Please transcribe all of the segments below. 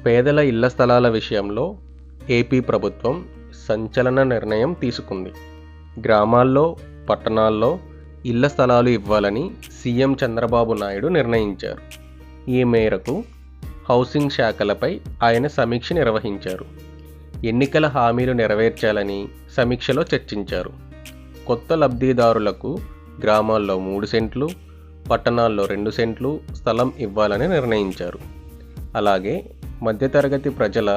పేదల ఇళ్ల స్థలాల విషయంలో ఏపీ ప్రభుత్వం సంచలన నిర్ణయం తీసుకుంది. గ్రామాల్లో, పట్టణాల్లో ఇళ్ల స్థలాలు ఇవ్వాలని సీఎం చంద్రబాబు నాయుడు నిర్ణయించారు. ఈ మేరకు హౌసింగ్ శాఖలపై ఆయన సమీక్ష నిర్వహించారు. ఎన్నికల హామీలు నెరవేర్చాలని సమీక్షలో చర్చించారు. కొత్త లబ్ధిదారులకు గ్రామాల్లో 3 సెంట్లు, పట్టణాల్లో 2 సెంట్లు స్థలం ఇవ్వాలని నిర్ణయించారు. అలాగే మధ్యతరగతి ప్రజల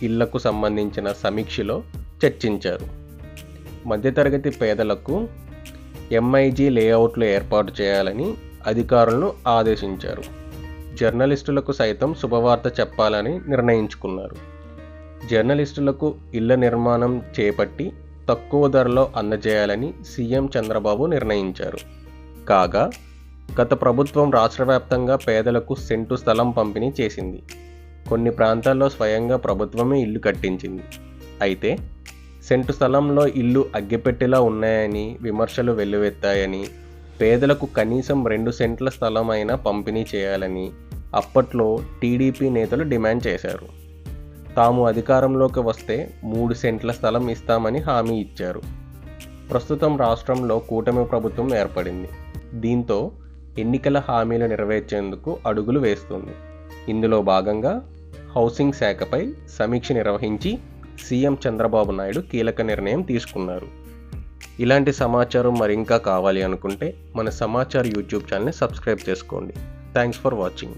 ఇళ్లకు సంబంధించిన సమీక్షలో చర్చించారు. మధ్యతరగతి పేదలకు ఎంఐజీ లేఅవుట్లు ఏర్పాటు చేయాలని అధికారులను ఆదేశించారు. జర్నలిస్టులకు సైతం శుభవార్త చెప్పాలని నిర్ణయించుకున్నారు. జర్నలిస్టులకు ఇళ్ల నిర్మాణం చేపట్టి తక్కువ ధరలో అందజేయాలని సీఎం చంద్రబాబు నిర్ణయించారు. కాగా గత ప్రభుత్వం రాష్ట్ర వ్యాప్తంగా పేదలకు సెంటు స్థలం పంపిణీ చేసింది. కొన్ని ప్రాంతాల్లో స్వయంగా ప్రభుత్వమే ఇల్లు కట్టించింది. అయితే సెంటు స్థలంలో ఇల్లు అగ్గిపెట్టెలా ఉన్నాయని విమర్శలు వెల్లువెత్తాయని, పేదలకు కనీసం 2 సెంట్ల స్థలం అయినా పంపిణీ చేయాలని అప్పట్లో టీడీపీ నేతలు డిమాండ్ చేశారు. తాము అధికారంలోకి వస్తే 3 సెంట్ల స్థలం ఇస్తామని హామీ ఇచ్చారు. ప్రస్తుతం రాష్ట్రంలో కూటమి ప్రభుత్వం ఏర్పడింది. దీంతో ఎన్నికల హామీలు నెరవేర్చేందుకు అడుగులు వేస్తుంది. ఇందులో భాగంగా హౌసింగ్ శాఖపై సమీక్ష నిర్వహించి సీఎం చంద్రబాబు నాయుడు కీలక నిర్ణయం తీసుకున్నారు. ఇలాంటి సమాచారం మరింకా కావాలి అనుకుంటే మన సమాచార్ యూట్యూబ్ ఛానల్ని సబ్స్క్రైబ్ చేసుకోండి. Thanks for watching.